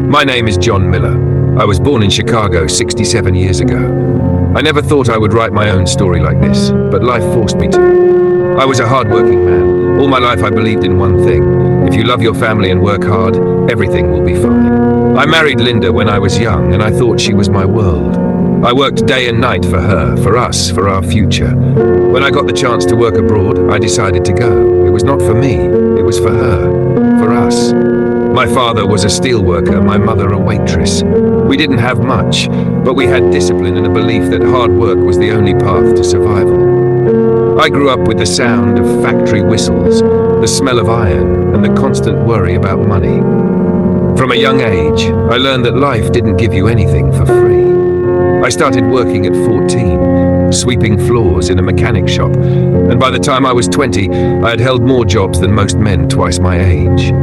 My name is John Miller. I was born in Chicago 67 years ago. I never thought I would write my own story like this, but life forced me to. I was a hard-working man. All my life I believed in one thing. If you love your family and work hard, everything will be fine. I married Linda when I was young, and I thought she was my world. I worked day and night for her, for us, for our future. When I got the chance to work abroad, I decided to go. It was not for me, it was for her, for us. My father was a steel worker, my mother a waitress. We didn't have much, but we had discipline and a belief that hard work was the only path to survival. I grew up with the sound of factory whistles, the smell of iron, and the constant worry about money. From a young age, I learned that life didn't give you anything for free. I started working at 14, sweeping floors in a mechanic shop, and by the time I was 20, I had held more jobs than most men twice my age.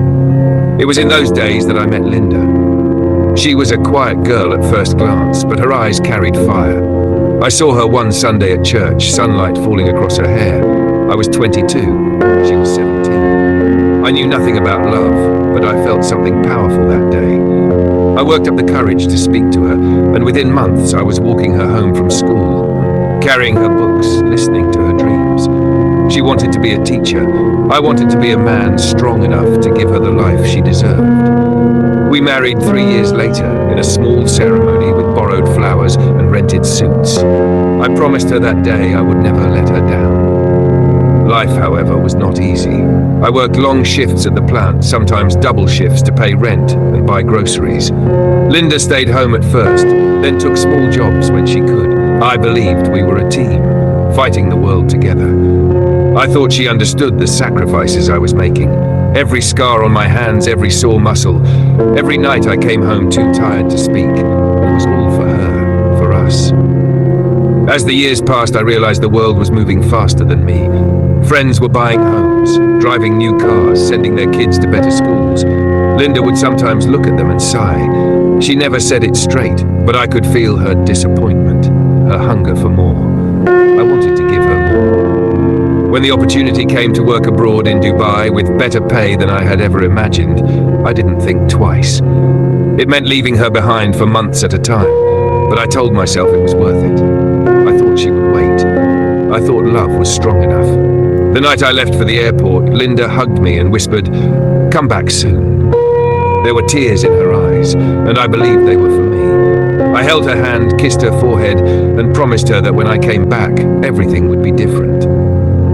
It was in those days that I met Linda. She was a quiet girl at first glance, but her eyes carried fire. I saw her one Sunday at church, sunlight falling across her hair. I was 22, she was 17. I knew nothing about love, but I felt something powerful that day. I worked up the courage to speak to her, and within months I was walking her home from school, carrying her books, listening to her dreams. She wanted to be a teacher. I wanted to be a man strong enough to give her the life she deserved. We married 3 years later in a small ceremony with borrowed flowers and rented suits. I promised her that day I would never let her down. Life, however, was not easy. I worked long shifts at the plant, sometimes double shifts to pay rent and buy groceries. Linda stayed home at first, then took small jobs when she could. I believed we were a team, fighting the world together. I thought she understood the sacrifices I was making. Every scar on my hands, every sore muscle. Every night I came home too tired to speak. It was all for her, for us. As the years passed, I realized the world was moving faster than me. Friends were buying homes, driving new cars, sending their kids to better schools. Linda would sometimes look at them and sigh. She never said it straight, but I could feel her disappointment, her hunger for more. I wanted to give her more. When the opportunity came to work abroad in Dubai with better pay than I had ever imagined, I didn't think twice. It meant leaving her behind for months at a time, but I told myself it was worth it. I thought she would wait. I thought love was strong enough. The night I left for the airport, Linda hugged me and whispered, "Come back soon." There were tears in her eyes, and I believed they were for me. I held her hand, kissed her forehead, and promised her that when I came back, everything would be different.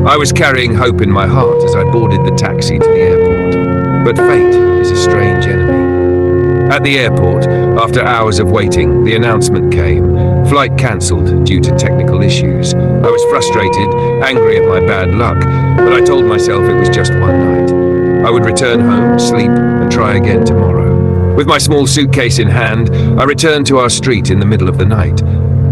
I was carrying hope in my heart as I boarded the taxi to the airport. But fate is a strange enemy. At the airport, after hours of waiting, the announcement came. Flight cancelled due to technical issues. I was frustrated, angry at my bad luck, but I told myself it was just one night. I would return home, sleep, and try again tomorrow. With my small suitcase in hand, I returned to our street in the middle of the night.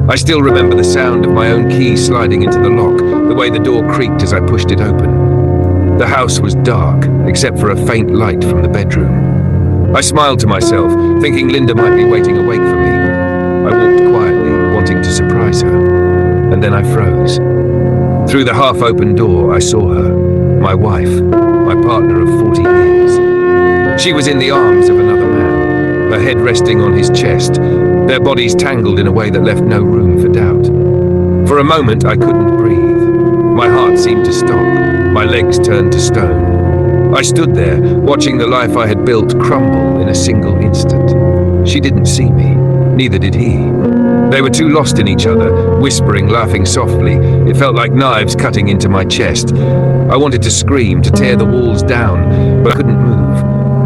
I still remember the sound of my own key sliding into the lock, the way the door creaked as I pushed it open. The house was dark, except for a faint light from the bedroom. I smiled to myself, thinking Linda might be waiting awake for me. I walked quietly, wanting to surprise her, and then I froze. Through the half-open door, I saw her, my wife, my partner of 40 years. She was in the arms of another man, her head resting on his chest, their bodies tangled in a way that left no room for doubt. For a moment, I couldn't breathe. My heart seemed to stop, my legs turned to stone. I stood there, watching the life I had built crumble in a single instant. She didn't see me, neither did he. They were too lost in each other, whispering, laughing softly. It felt like knives cutting into my chest. I wanted to scream, to tear the walls down, but I couldn't move.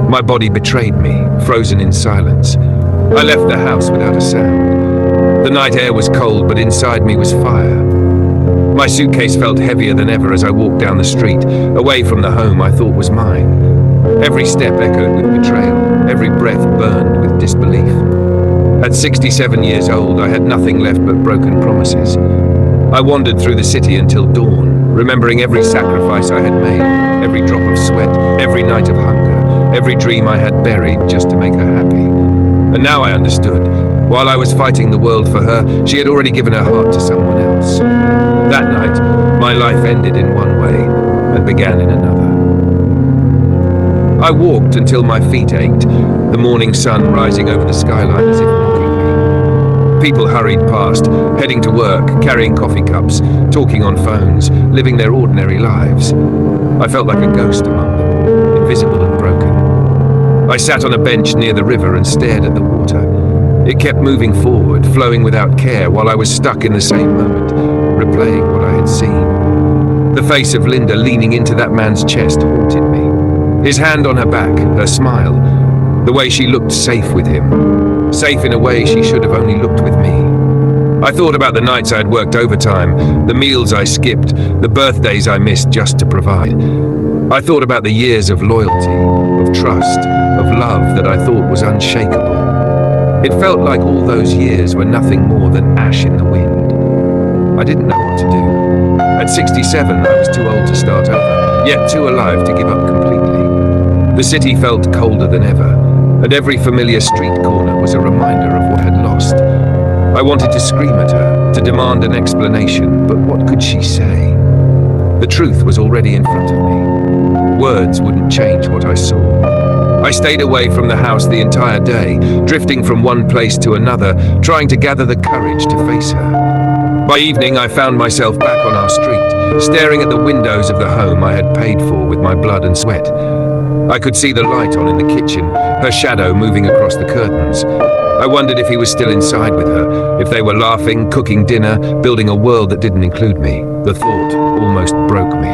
My body betrayed me, frozen in silence. I left the house without a sound. The night air was cold, but inside me was fire. My suitcase felt heavier than ever as I walked down the street, away from the home I thought was mine. Every step echoed with betrayal, every breath burned with disbelief. At 67 years old, I had nothing left but broken promises. I wandered through the city until dawn, remembering every sacrifice I had made, every drop of sweat, every night of hunger, every dream I had buried just to make her happy. And now I understood. While I was fighting the world for her, she had already given her heart to someone else. That night, my life ended in one way and began in another. I walked until my feet ached, the morning sun rising over the skyline as if mocking me. People hurried past, heading to work, carrying coffee cups, talking on phones, living their ordinary lives. I felt like a ghost among them, invisible and broken. I sat on a bench near the river and stared at the water. It kept moving forward, flowing without care, while I was stuck in the same moment, replaying what I had seen. The face of Linda leaning into that man's chest haunted me. His hand on her back, her smile, the way she looked safe with him. Safe in a way she should have only looked with me. I thought about the nights I had worked overtime, the meals I skipped, the birthdays I missed just to provide. I thought about the years of loyalty, of trust, of love that I thought was unshakable. It felt like all those years were nothing more than ash in the wind. I didn't know what to do. At 67, I was too old to start over, yet too alive to give up completely. The city felt colder than ever, and every familiar street corner was a reminder of what I had lost. I wanted to scream at her, to demand an explanation, but what could she say? The truth was already in front of me. Words wouldn't change what I saw. I stayed away from the house the entire day, drifting from one place to another, trying to gather the courage to face her. By evening, I found myself back on our street, staring at the windows of the home I had paid for with my blood and sweat. I could see the light on in the kitchen, her shadow moving across the curtains. I wondered if he was still inside with her, if they were laughing, cooking dinner, building a world that didn't include me. The thought almost broke me.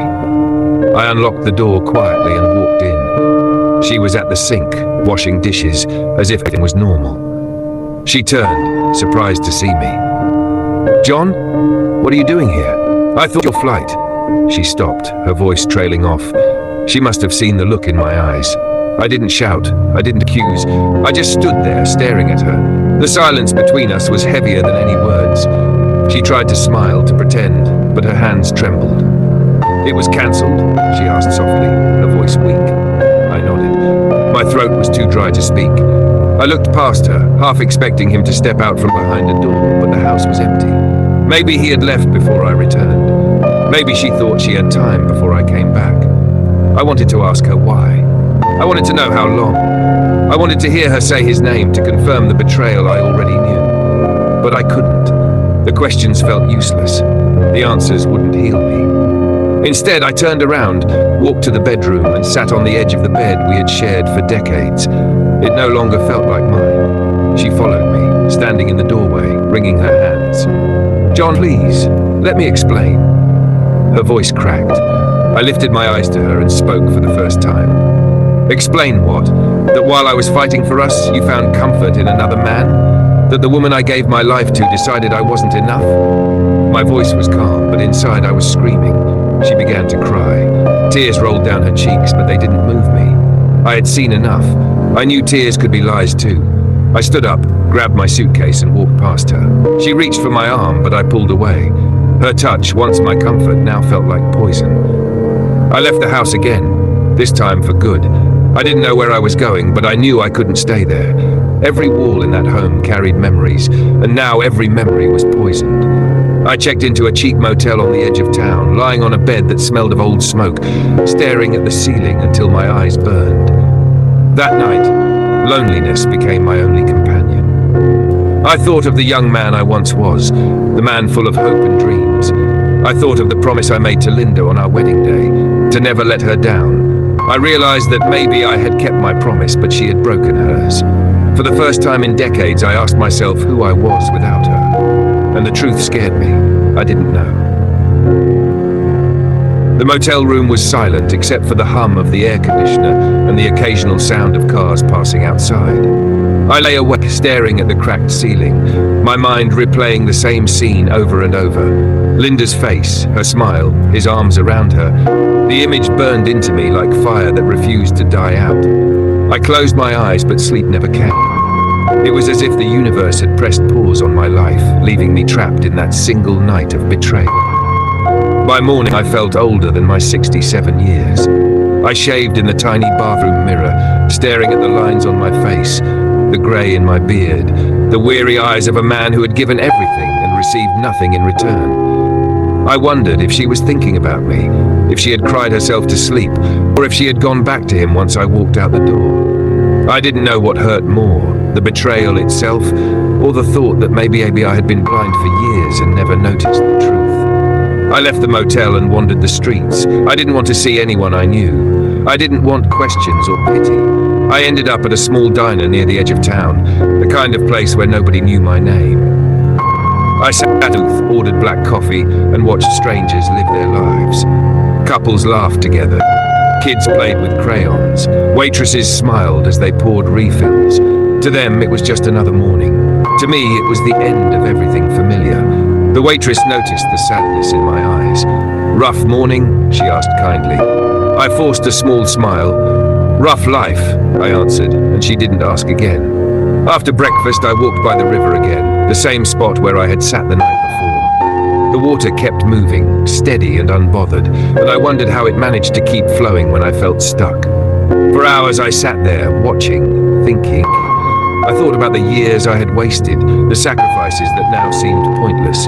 I unlocked the door quietly and walked in. She was at the sink, washing dishes, as if everything was normal. She turned, surprised to see me. "John, what are you doing here? I thought your flight." She stopped, her voice trailing off. She must have seen the look in my eyes. I didn't shout, I didn't accuse. I just stood there, staring at her. The silence between us was heavier than any words. She tried to smile, to pretend, but her hands trembled. "It was cancelled?" she asked softly, her voice weak. I nodded. My throat was too dry to speak. I looked past her, half expecting him to step out from behind a door, but the house was empty. Maybe he had left before I returned. Maybe she thought she had time before I came back. I wanted to ask her why. I wanted to know how long. I wanted to hear her say his name to confirm the betrayal I already knew. But I couldn't. The questions felt useless. The answers wouldn't heal me. Instead, I turned around, walked to the bedroom, and sat on the edge of the bed we had shared for decades. It no longer felt like mine. She followed me, standing in the doorway, wringing her hands. "John, please, let me explain." Her voice cracked. I lifted my eyes to her and spoke for the first time. "Explain what? That while I was fighting for us, you found comfort in another man? That the woman I gave my life to decided I wasn't enough?" My voice was calm, but inside I was screaming. She began to cry. Tears rolled down her cheeks, but they didn't move me. I had seen enough. I knew tears could be lies too. I stood up, grabbed my suitcase and walked past her. She reached for my arm, but I pulled away. Her touch, once my comfort, now felt like poison. I left the house again, this time for good. I didn't know where I was going, but I knew I couldn't stay there. Every wall in that home carried memories, and now every memory was poisoned. I checked into a cheap motel on the edge of town, lying on a bed that smelled of old smoke, staring at the ceiling until my eyes burned. That night, loneliness became my only companion. I thought of the young man I once was, the man full of hope and dreams. I thought of the promise I made to Linda on our wedding day, to never let her down. I realized that maybe I had kept my promise, but she had broken hers. For the first time in decades, I asked myself who I was without her. And the truth scared me. I didn't know. The motel room was silent except for the hum of the air conditioner and the occasional sound of cars passing outside. I lay awake, staring at the cracked ceiling, my mind replaying the same scene over and over. Linda's face, her smile, his arms around her. The image burned into me like fire that refused to die out. I closed my eyes, but sleep never came. It was as if the universe had pressed pause on my life, leaving me trapped in that single night of betrayal. By morning, I felt older than my 67 years. I shaved in the tiny bathroom mirror, staring at the lines on my face, the grey in my beard, the weary eyes of a man who had given everything and received nothing in return. I wondered if she was thinking about me, if she had cried herself to sleep, or if she had gone back to him once I walked out the door. I didn't know what hurt more, the betrayal itself, or the thought that maybe I had been blind for years and never noticed the truth. I left the motel and wandered the streets. I didn't want to see anyone I knew. I didn't want questions or pity. I ended up at a small diner near the edge of town, the kind of place where nobody knew my name. I sat at a booth, ordered black coffee, and watched strangers live their lives. Couples laughed together. Kids played with crayons. Waitresses smiled as they poured refills. To them, it was just another morning. To me, it was the end of everything familiar. The waitress noticed the sadness in my eyes. "Rough morning?" she asked kindly. I forced a small smile. "Rough life," I answered, and she didn't ask again. After breakfast, I walked by the river again, the same spot where I had sat the night before. The water kept moving, steady and unbothered, and I wondered how it managed to keep flowing when I felt stuck. For hours I sat there, watching, thinking. I thought about the years I had wasted, the sacrifices that now seemed pointless.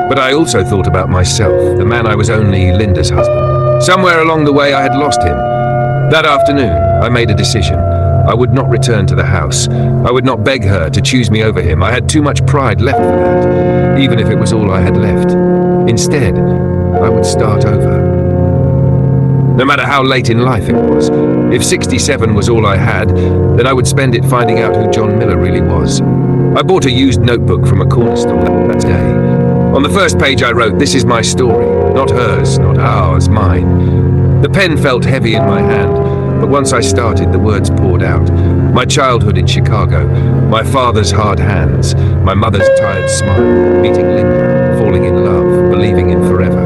But I also thought about myself, the man I was only Linda's husband. Somewhere along the way I had lost him. That afternoon, I made a decision. I would not return to the house. I would not beg her to choose me over him. I had too much pride left for that, even if it was all I had left. Instead, I would start over. No matter how late in life it was, if 67 was all I had, then I would spend it finding out who John Miller really was. I bought a used notebook from a corner store that day. On the first page I wrote, "This is my story, not hers, not ours, mine." The pen felt heavy in my hand, but once I started, the words poured out. My childhood in Chicago, my father's hard hands, my mother's tired smile, meeting Linda, falling in love, believing in forever.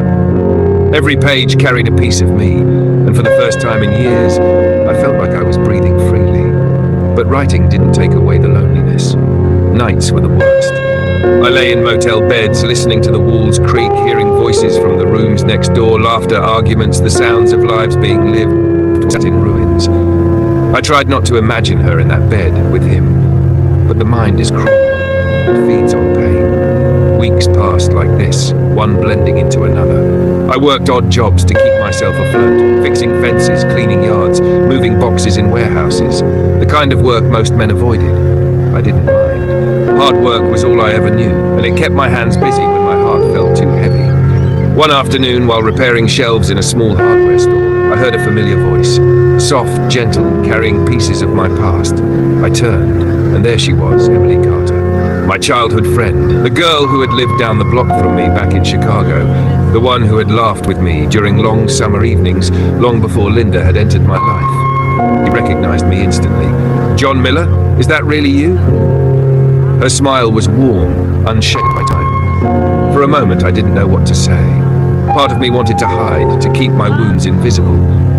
Every page carried a piece of me, and for the first time in years, I felt like I was breathing freely. But writing didn't take away the loneliness. Nights were the worst. I lay in motel beds, listening to the walls creak, hearing voices from the rooms next door, laughter, arguments, the sounds of lives being lived, sat in ruins. I tried not to imagine her in that bed with him, but the mind is cruel. It feeds on pain. Weeks passed like this, one blending into another. I worked odd jobs to keep myself afloat, fixing fences, cleaning yards, moving boxes in warehouses, the kind of work most men avoided. I didn't mind. Hard work was all I ever knew, and it kept my hands busy when my heart felt too heavy. One afternoon, while repairing shelves in a small hardware store, I heard a familiar voice, soft, gentle, carrying pieces of my past. I turned, and there she was, Emily Carter. My childhood friend, the girl who had lived down the block from me back in Chicago, the one who had laughed with me during long summer evenings, long before Linda had entered my life. He recognized me instantly. "John Miller? Is that really you?" Her smile was warm, unshaken by time. For a moment, I didn't know what to say. Part of me wanted to hide, to keep my wounds invisible,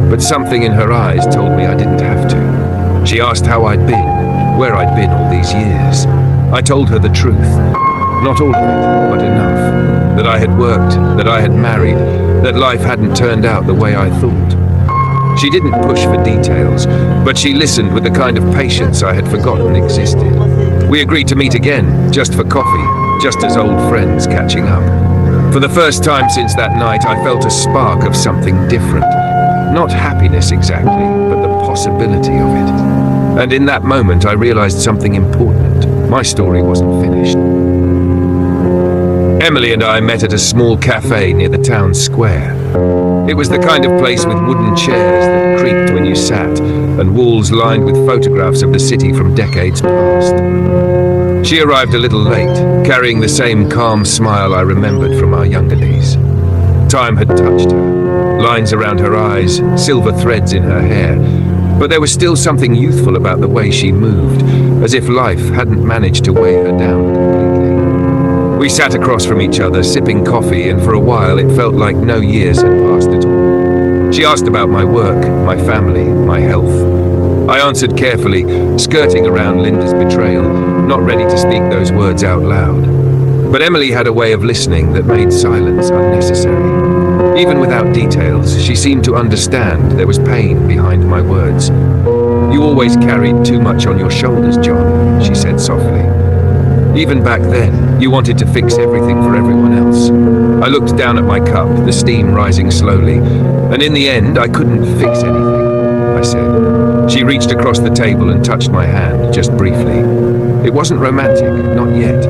but something in her eyes told me I didn't have to. She asked how I'd been, where I'd been all these years. I told her the truth. Not all of it, but enough. That I had worked, that I had married, that life hadn't turned out the way I thought. She didn't push for details, but she listened with the kind of patience I had forgotten existed. We agreed to meet again, just for coffee, just as old friends catching up. For the first time since that night, I felt a spark of something different. Not happiness exactly, but the possibility of it. And in that moment, I realized something important. My story wasn't finished. Emily and I met at a small cafe near the town square. It was the kind of place with wooden chairs that creaked when you sat, and walls lined with photographs of the city from decades past. She arrived a little late, carrying the same calm smile I remembered from our younger days. Time had touched her, lines around her eyes, silver threads in her hair, but there was still something youthful about the way she moved, as if life hadn't managed to weigh her down completely. We sat across from each other, sipping coffee, and for a while it felt like no years had passed at all. She asked about my work, my family, my health. I answered carefully, skirting around Linda's betrayal, not ready to speak those words out loud. But Emily had a way of listening that made silence unnecessary. Even without details, she seemed to understand there was pain behind my words. "You always carried too much on your shoulders, John," she said softly. Even back then, you wanted to fix everything for everyone else. I looked down at my cup, the steam rising slowly, and in the end, I couldn't fix anything, I said. She reached across the table and touched my hand, just briefly. It wasn't romantic, not yet.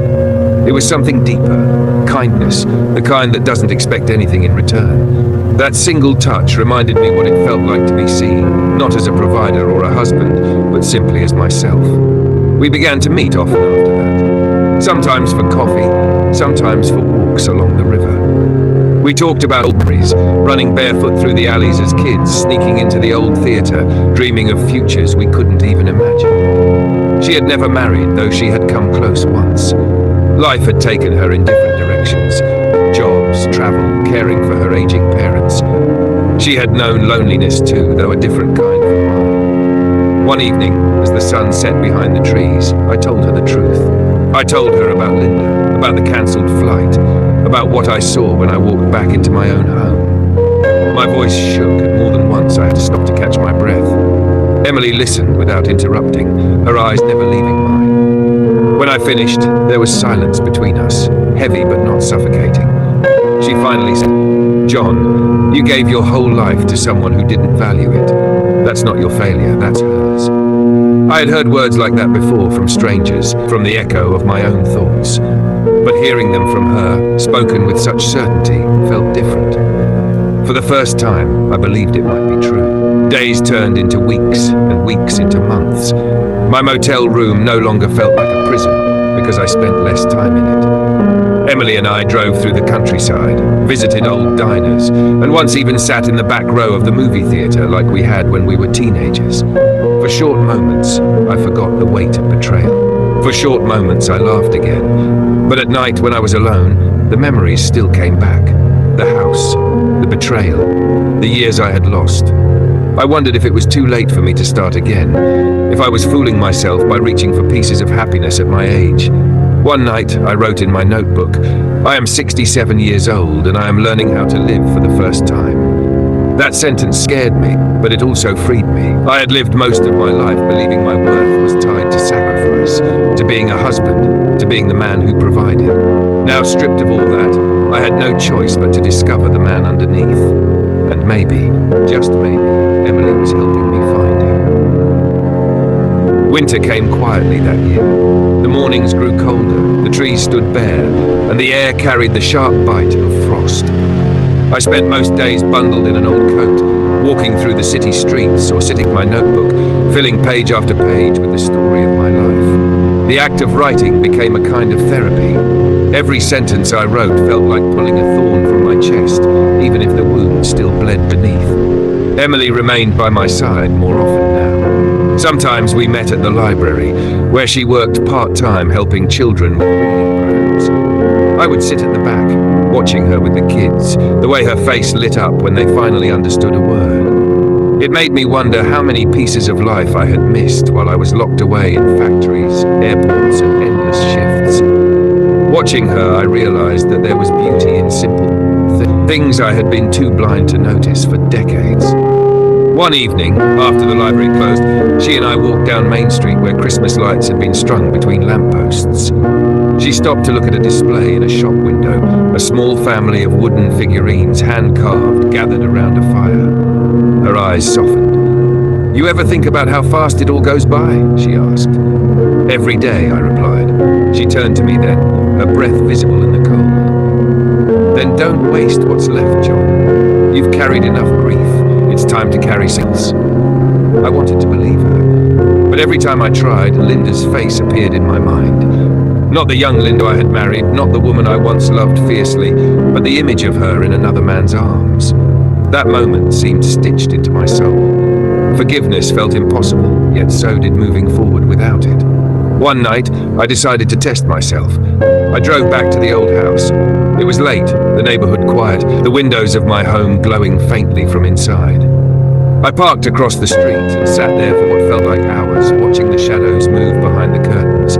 It was something deeper, kindness, the kind that doesn't expect anything in return. That single touch reminded me what it felt like to be seen, not as a provider or a husband, but simply as myself. We began to meet often after that. Sometimes for coffee, sometimes for walks along the river. We talked about old memories, running barefoot through the alleys as kids, sneaking into the old theatre, dreaming of futures we couldn't even imagine. She had never married, though she had come close once. Life had taken her in different directions. Jobs, travel, caring for her aging parents. She had known loneliness too, though a different kind from mine. One evening, as the sun set behind the trees, I told her the truth. I told her about Linda, about the cancelled flight, about what I saw when I walked back into my own home. My voice shook, and more than once I had to stop to catch my breath. Emily listened without interrupting, her eyes never leaving mine. When I finished, there was silence between us, heavy but not suffocating. She finally said, "John, you gave your whole life to someone who didn't value it. That's not your failure, that's hers." I had heard words like that before from strangers, from the echo of my own thoughts. But hearing them from her, spoken with such certainty, felt different. For the first time, I believed it might be true. Days turned into weeks, and weeks into months. My motel room no longer felt like a prison, because I spent less time in it. Emily and I drove through the countryside, visited old diners, and once even sat in the back row of the movie theatre like we had when we were teenagers. For short moments, I forgot the weight of betrayal. For short moments, I laughed again. But at night, when I was alone, the memories still came back. The house, the betrayal, the years I had lost. I wondered if it was too late for me to start again, if I was fooling myself by reaching for pieces of happiness at my age. One night, I wrote in my notebook, "I am 67 years old and I am learning how to live for the first time." That sentence scared me, but it also freed me. I had lived most of my life believing my worth was tied to sacrifice, to being a husband, to being the man who provided. Now stripped of all that, I had no choice but to discover the man underneath. And maybe, just maybe, Emily was helping me find him. Winter came quietly that year. The mornings grew colder, the trees stood bare, and the air carried the sharp bite of frost. I spent most days bundled in an old coat, walking through the city streets or sitting my notebook, filling page after page with the story of my life. The act of writing became a kind of therapy. Every sentence I wrote felt like pulling a thorn from my chest, even if the wound still bled beneath. Emily remained by my side more often now. Sometimes we met at the library, where she worked part-time helping children with reading programs. I would sit at the back, watching her with the kids, the way her face lit up when they finally understood a word. It made me wonder how many pieces of life I had missed while I was locked away in factories, airports, and endless shifts. Watching her, I realized that there was beauty in simple things I had been too blind to notice for decades. One evening, after the library closed, she and I walked down Main Street where Christmas lights had been strung between lampposts. She stopped to look at a display in a shop window, a small family of wooden figurines, hand-carved, gathered around a fire. Her eyes softened. "You ever think about how fast it all goes by?" she asked. "Every day," I replied. She turned to me then, her breath visible in the cold. "Then don't waste what's left, John. You've carried enough grief. It's time to carry sense." I wanted to believe her, but every time I tried, Linda's face appeared in my mind. Not the young Linda I had married, not the woman I once loved fiercely, but the image of her in another man's arms. That moment seemed stitched into my soul. Forgiveness felt impossible, yet so did moving forward without it. One night, I decided to test myself. I drove back to the old house. It was late, the neighborhood quiet, the windows of my home glowing faintly from inside. I parked across the street and sat there for what felt like hours, watching the shadows move behind the curtains.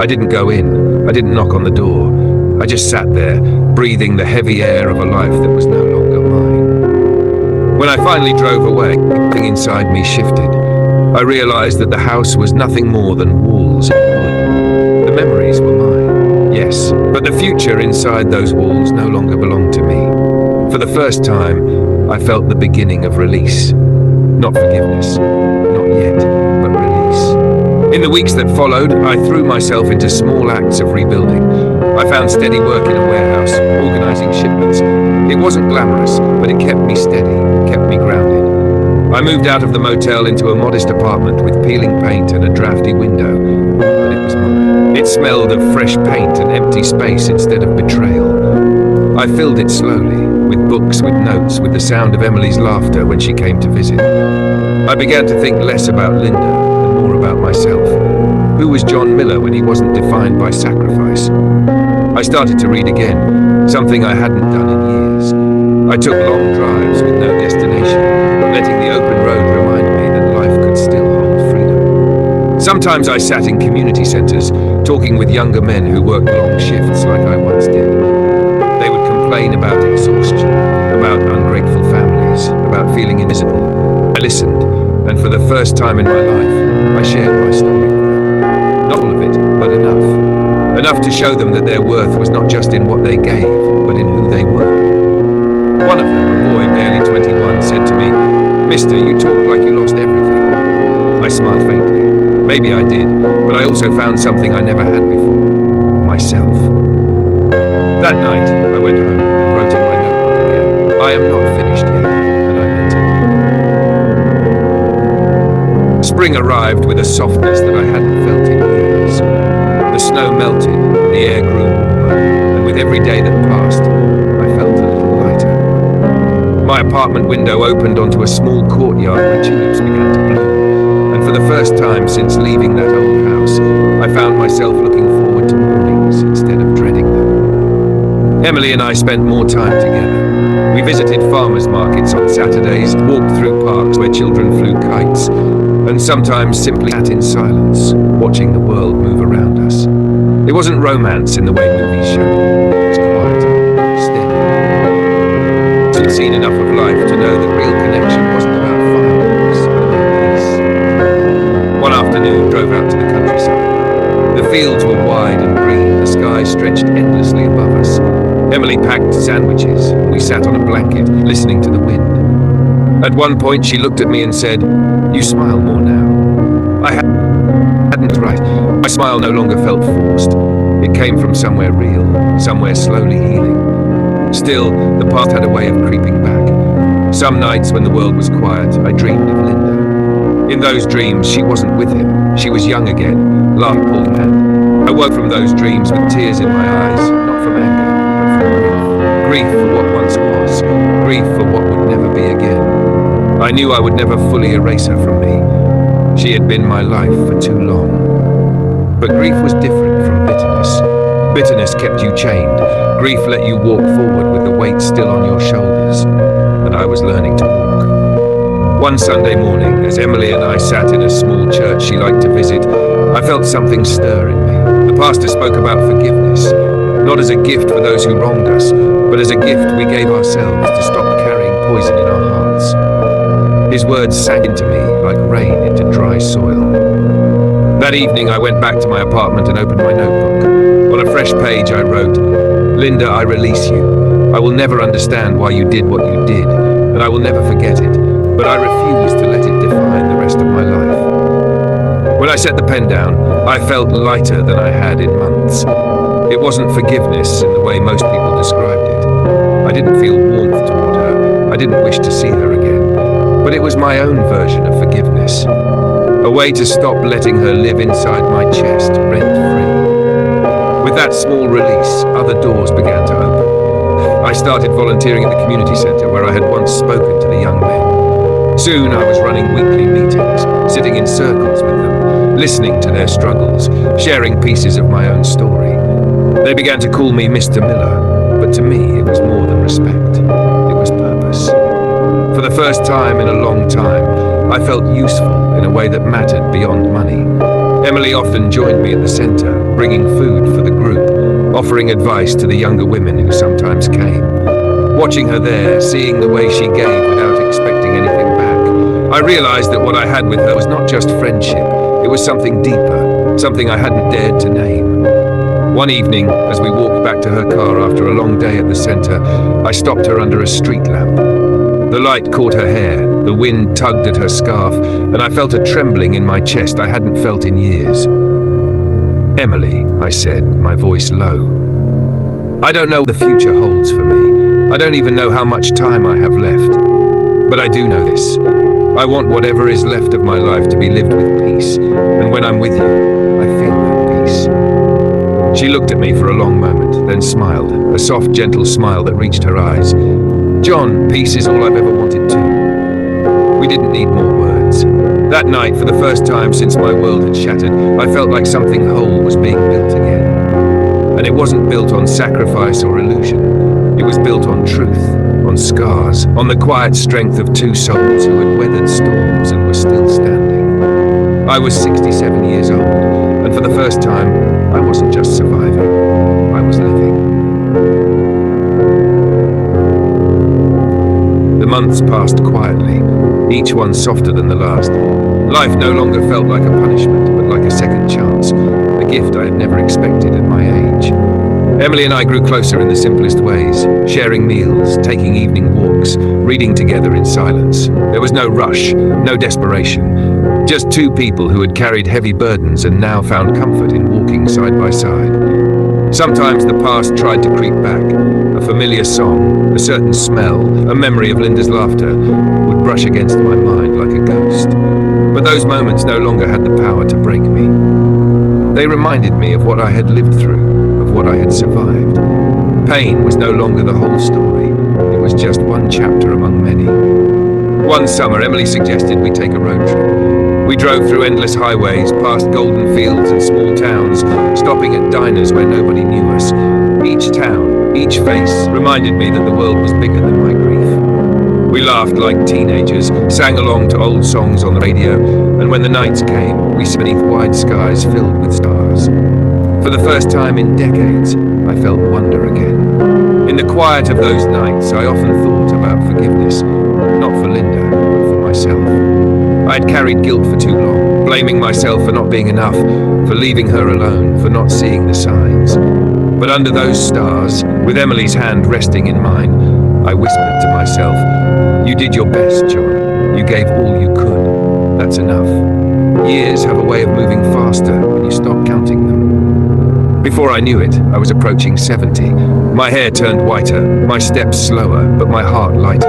I didn't go in. I didn't knock on the door. I just sat there, breathing the heavy air of a life that was no longer mine. When I finally drove away, everything inside me shifted. I realized that the house was nothing more than walls and wood. The memories were mine, yes, but the future inside those walls no longer belonged to me. For the first time, I felt the beginning of release. Not forgiveness, not yet, but release. In the weeks that followed, I threw myself into small acts of rebuilding. I found steady work in a warehouse, organizing shipments. It wasn't glamorous, but it kept me steady, kept me grounded. I moved out of the motel into a modest apartment with peeling paint and a drafty window, but it was mine. It smelled of fresh paint and empty space instead of betrayal. I filled it slowly, with books, with notes, with the sound of Emily's laughter when she came to visit. I began to think less about Linda and more about myself. Who was John Miller when he wasn't defined by sacrifice? I started to read again, something I hadn't done in years. I took long drives with no destination, letting the open road remind me that life could still hold freedom. Sometimes I sat in community centers, talking with younger men who worked long shifts like I once did. They would complain about exhaustion, about ungrateful families, about feeling invisible. I listened, and for the first time in my life, I shared my story. Not all of it, but enough. Enough to show them that their worth was not just in what they gave, but in who they were. One of them, a boy barely 21, said to me, "Mister, you talk like you lost everything." I smiled faintly. Maybe I did, but I also found something I never had before. Myself. That night, I went home and wrote in my notebook again, "I am not finished yet," and I meant it. Spring arrived with a softness that I hadn't felt in years. The snow melted, the air grew warmer, and with every day that passed, I felt a little lighter. My apartment window opened onto a small courtyard where tulips began to bloom, and for the first time since leaving that old house, I found myself looking forward to mornings instead of dreading them. Emily and I spent more time together. We visited farmers' markets on Saturdays, walked through parks where children flew kites, and sometimes simply sat in silence, watching the world move around us. It wasn't romance in the way movies showed it. It was quiet, steady. I'd seen enough of life to know that real connection wasn't about fireworks, but about peace. One afternoon, drove out to the countryside. The fields were wide and green, the sky stretched endlessly above us. Emily packed sandwiches, and we sat on a blanket, listening to the wind. At one point, she looked at me and said, "You smile more now." I hadn't right. My smile no longer felt forced. It came from somewhere real, somewhere slowly healing. Still, the past had a way of creeping back. Some nights when the world was quiet, I dreamed of Linda. In those dreams, she wasn't with him. She was young again, laughing pulled hand. I woke from those dreams with tears in my eyes, not from anger, but from grief. Grief for what once was, grief for what would never be again. I knew I would never fully erase her from me. She had been my life for too long. But grief was different from bitterness. Bitterness kept you chained. Grief let you walk forward with the weight still on your shoulders. And I was learning to walk. One Sunday morning, as Emily and I sat in a small church she liked to visit, I felt something stir in me. The pastor spoke about forgiveness, not as a gift for those who wronged us, but as a gift we gave ourselves to stop carrying poison in our hearts. His words sank into me like rain into dry soil. That evening, I went back to my apartment and opened my notebook. On a fresh page, I wrote, "Linda, I release you. I will never understand why you did what you did, and I will never forget it, but I refuse to let it define the rest of my life." When I set the pen down, I felt lighter than I had in months. It wasn't forgiveness in the way most people described it. I didn't feel warmth toward her. I didn't wish to see her again. But it was my own version of forgiveness. A way to stop letting her live inside my chest, rent-free. With that small release, other doors began to open. I started volunteering at the community center where I had once spoken to the young men. Soon I was running weekly meetings, sitting in circles with them, listening to their struggles, sharing pieces of my own story. They began to call me Mr. Miller, but to me it was more than respect. It was purpose. For the first time in a long time, I felt useful in a way that mattered beyond money. Emily often joined me at the center, bringing food for the group, offering advice to the younger women who sometimes came. Watching her there, seeing the way she gave without expecting anything back, I realized that what I had with her was not just friendship, it was something deeper, something I hadn't dared to name. One evening, as we walked back to her car after a long day at the center, I stopped her under a street lamp. The light caught her hair, the wind tugged at her scarf, and I felt a trembling in my chest I hadn't felt in years. "Emily," I said, my voice low. "I don't know what the future holds for me. I don't even know how much time I have left. But I do know this. I want whatever is left of my life to be lived with peace, and when I'm with you, I feel that peace." She looked at me for a long moment, then smiled, a soft, gentle smile that reached her eyes. "John, peace is all I've ever wanted too." We didn't need more words. That night, for the first time since my world had shattered, I felt like something whole was being built again. And it wasn't built on sacrifice or illusion. It was built on truth, on scars, on the quiet strength of two souls who had weathered storms and were still standing. I was 67 years old, and for the first time, I wasn't just surviving, I was living. The months passed quietly, each one softer than the last. Life no longer felt like a punishment, but like a second chance, a gift I had never expected at my age. Emily and I grew closer in the simplest ways, sharing meals, taking evening walks, reading together in silence. There was no rush, no desperation, just two people who had carried heavy burdens and now found comfort in walking side by side. Sometimes the past tried to creep back. A familiar song, a certain smell, a memory of Linda's laughter would brush against my mind like a ghost. But those moments no longer had the power to break me. They reminded me of what I had lived through, of what I had survived. Pain was no longer the whole story. It was just one chapter among many. One summer, Emily suggested we take a road trip. We drove through endless highways, past golden fields and small towns, stopping at diners where nobody knew us. Each town, each face, reminded me that the world was bigger than my grief. We laughed like teenagers, sang along to old songs on the radio, and when the nights came, we sat beneath wide skies filled with stars. For the first time in decades, I felt wonder again. In the quiet of those nights, I often thought about forgiveness, not for Linda, but for myself. I had carried guilt for too long, blaming myself for not being enough, for leaving her alone, for not seeing the signs. But under those stars, with Emily's hand resting in mine, I whispered to myself, "You did your best, John. You gave all you could. That's enough." Years have a way of moving faster when you stop counting them. Before I knew it, I was approaching 70. My hair turned whiter, my steps slower, but my heart lighter.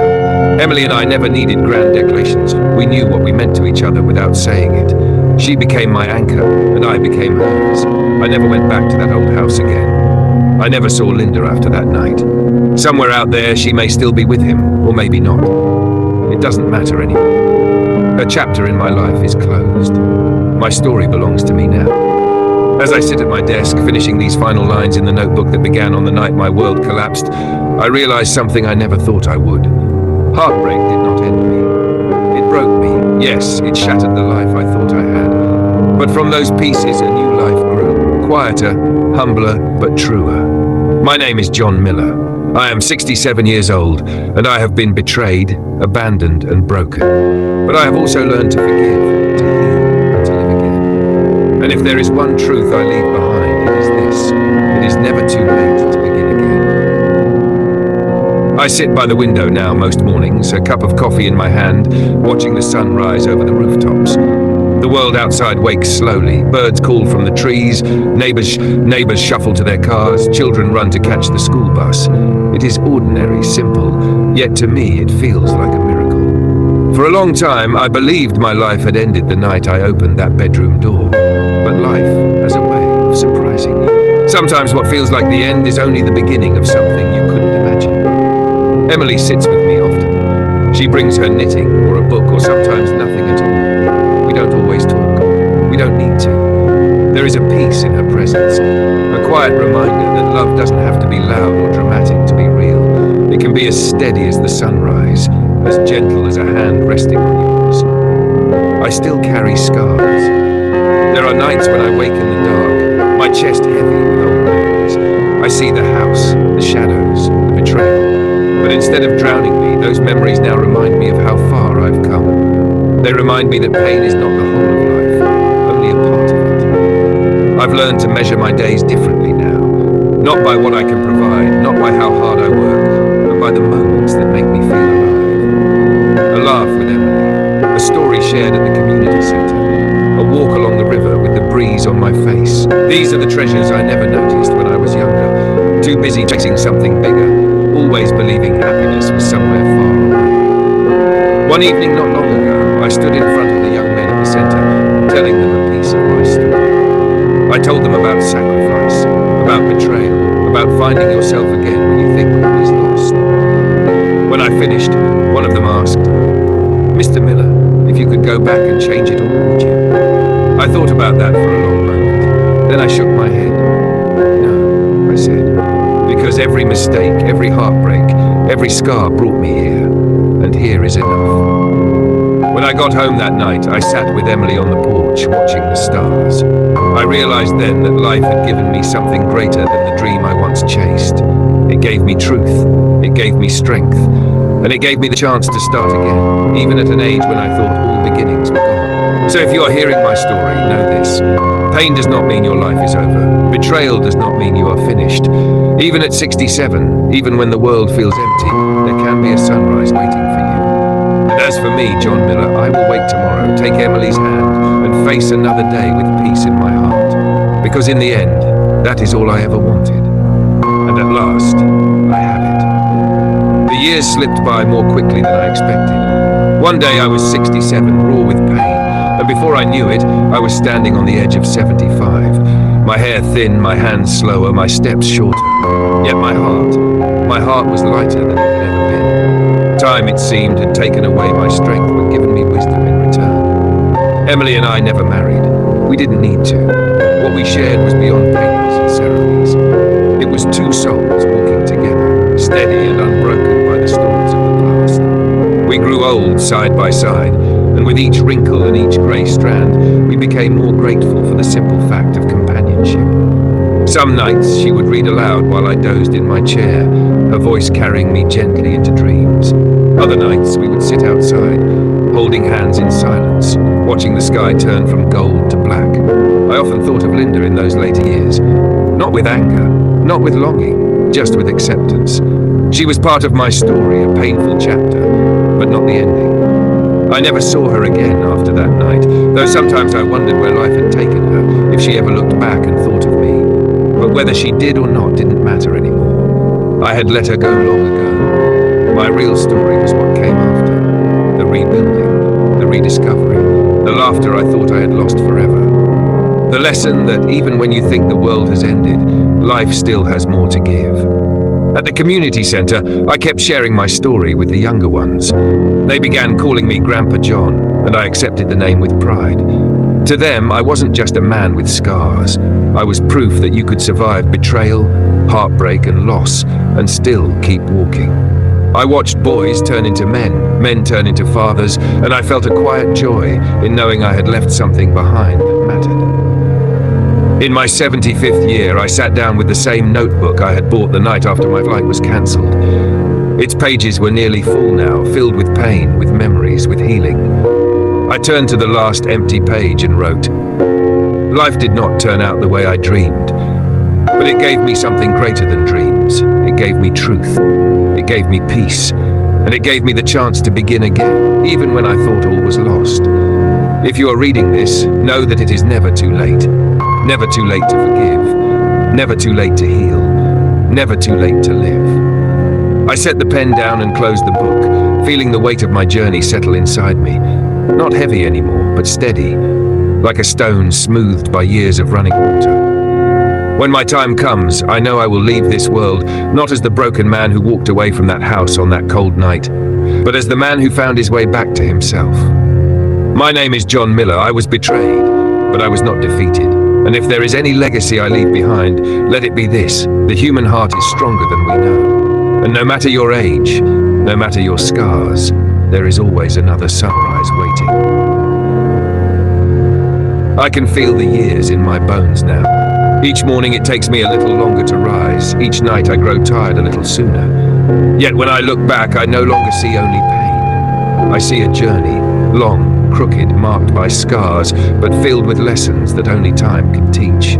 Emily and I never needed grand declarations. We knew what we meant to each other without saying it. She became my anchor, and I became hers. I never went back to that old house again. I never saw Linda after that night. Somewhere out there, she may still be with him, or maybe not. It doesn't matter anymore. Her chapter in my life is closed. My story belongs to me now. As I sit at my desk, finishing these final lines in the notebook that began on the night my world collapsed, I realized something I never thought I would. Heartbreak did not end me. It broke me. Yes, it shattered the life I thought I had. But from those pieces, a new life grew. Quieter, humbler, but truer. My name is John Miller. I am 67 years old, and I have been betrayed, abandoned, and broken. But I have also learned to forgive, to heal, and to live again. And if there is one truth I leave behind, it is this: it is never too late to begin again. I sit by the window now most mornings, a cup of coffee in my hand, watching the sun rise over the rooftops. The world outside wakes slowly. Birds call from the trees, neighbors shuffle to their cars, children run to catch the school bus. It is ordinary, simple, yet to me it feels like a miracle. For a long time, I believed my life had ended the night I opened that bedroom door. But life has a way of surprising you. Sometimes what feels like the end is only the beginning of something you couldn't imagine. Emily sits with me often. She brings her knitting or a book or sometimes nothing at all. We don't always talk. We don't need to. There is a peace in her presence, a quiet reminder that love doesn't have to be loud or dramatic to be real. It can be as steady as the sunrise, as gentle as a hand resting on yours. I still carry scars. There are nights when I wake in the dark, my chest heavy with old memories. I see the house, the shadows, the betrayal. But instead of drowning me, those memories now remind me of how far I've come. They remind me that pain is not the whole of life, only a part of it. I've learned to measure my days differently now. Not by what I can provide, not by how hard I work, but by the moments that make me feel alive. A laugh with Emily, a story shared at the community centre, a walk along the river with the breeze on my face. These are the treasures I never noticed when I was younger, too busy chasing something bigger, always believing happiness was somewhere far away. One evening not long ago, I stood in front of the young men at the centre, telling them a piece of my story. I told them about sacrifice, about betrayal, about finding yourself again when you think all is lost. When I finished, one of them asked, "Mr. Miller, if you could go back and change it all, would you?" I thought about that for a long moment. Then I shook my head. "No," I said, "because every mistake, every heartbreak, every scar brought me here, and here is enough." When I got home that night, I sat with Emily on the porch, watching the stars. I realized then that life had given me something greater than the dream I once chased. It gave me truth, it gave me strength, and it gave me the chance to start again, even at an age when I thought all beginnings were gone. So if you are hearing my story, know this. Pain does not mean your life is over. Betrayal does not mean you are finished. Even at 67, even when the world feels empty, there can be a sunrise waiting for you. And as for me, John Miller, I will wake tomorrow, take Emily's hand, and face another day with peace in my heart. Because in the end, that is all I ever wanted. And at last, I have it. The years slipped by more quickly than I expected. One day I was 67, raw with pain, and before I knew it, I was standing on the edge of 75. My hair thin, my hands slower, my steps shorter. Yet my heart was lighter than it had ever been. Time, it seemed, had taken away my strength but given me wisdom in return. Emily and I never married. We didn't need to. What we shared was beyond papers and ceremonies. It was two souls walking together, steady and unbroken by the storms of the past. We grew old side by side, and with each wrinkle and each grey strand, we became more grateful for the simple fact of companionship. Some nights she would read aloud while I dozed in my chair, her voice carrying me gently into dreams. Other nights we would sit outside, holding hands in silence, watching the sky turn from gold to black. I often thought of Linda in those later years, not with anger, not with longing, just with acceptance. She was part of my story, a painful chapter, but not the ending. I never saw her again after that night, though sometimes I wondered where life had taken her, if she ever looked back and thought of me. But whether she did or not didn't matter anymore. I had let her go long ago. My real story was what came after. The rebuilding, the rediscovery, the laughter I thought I had lost forever. The lesson that even when you think the world has ended, life still has more to give. At the community centre, I kept sharing my story with the younger ones. They began calling me Grandpa John, and I accepted the name with pride. To them, I wasn't just a man with scars. I was proof that you could survive betrayal, heartbreak, and loss, and still keep walking. I watched boys turn into men turn into fathers, and I felt a quiet joy in knowing I had left something behind that mattered. In my 75th year, I sat down with the same notebook I had bought the night after my flight was cancelled. Its pages were nearly full now, filled with pain, with memories, with healing. I turned to the last empty page and wrote, "Life did not turn out the way I dreamed, but it gave me something greater than dreams. It gave me truth. It gave me peace. And it gave me the chance to begin again, even when I thought all was lost. If you are reading this, know that it is never too late. Never too late to forgive. Never too late to heal. Never too late to live." I set the pen down and closed the book, feeling the weight of my journey settle inside me. Not heavy anymore, but steady, like a stone smoothed by years of running water. When my time comes, I know I will leave this world, not as the broken man who walked away from that house on that cold night, but as the man who found his way back to himself. My name is John Miller. I was betrayed, but I was not defeated. And if there is any legacy I leave behind, let it be this: the human heart is stronger than we know. And no matter your age, no matter your scars, there is always another sunrise waiting. I can feel the years in my bones now. Each morning it takes me a little longer to rise. Each night I grow tired a little sooner. Yet when I look back, I no longer see only pain. I see a journey, long, crooked, marked by scars, but filled with lessons that only time can teach.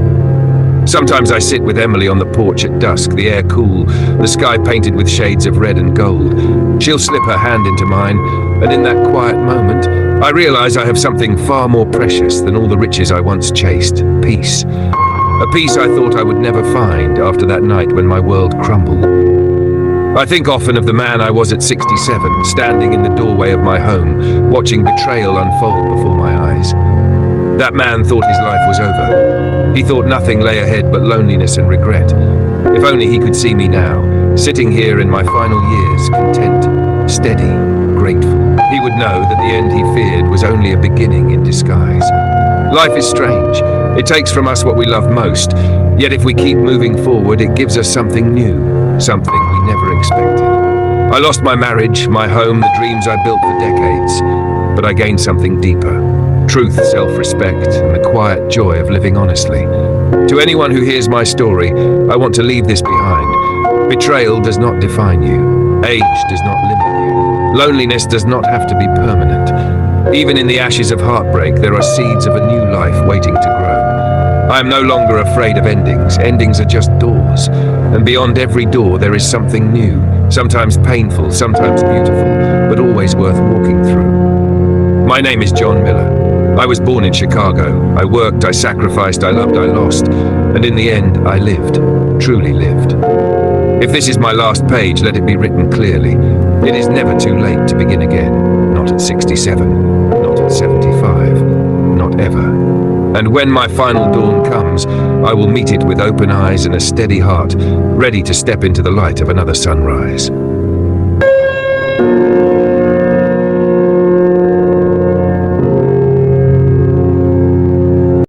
Sometimes I sit with Emily on the porch at dusk, the air cool, the sky painted with shades of red and gold. She'll slip her hand into mine, and in that quiet moment, I realize I have something far more precious than all the riches I once chased: peace. A peace I thought I would never find after that night when my world crumbled. I think often of the man I was at 67, standing in the doorway of my home, watching betrayal unfold before my eyes. That man thought his life was over. He thought nothing lay ahead but loneliness and regret. If only he could see me now, sitting here in my final years, content, steady, grateful. He would know that the end he feared was only a beginning in disguise. Life is strange. It takes from us what we love most, yet if we keep moving forward, it gives us something new, something we never expected. I lost my marriage, my home, the dreams I built for decades, but I gained something deeper: truth, self-respect, and the quiet joy of living honestly. To anyone who hears my story, I want to leave this behind. Betrayal does not define you. Age does not limit you. Loneliness does not have to be permanent. Even in the ashes of heartbreak, there are seeds of a new life waiting to grow. I am no longer afraid of endings. Endings are just doors. And beyond every door, there is something new. Sometimes painful, sometimes beautiful, but always worth walking through. My name is John Miller. I was born in Chicago. I worked, I sacrificed, I loved, I lost. And in the end, I lived. Truly lived. If this is my last page, let it be written clearly. It is never too late to begin again. Not at 67, not at 75, not ever. And when my final dawn comes, I will meet it with open eyes and a steady heart, ready to step into the light of another sunrise.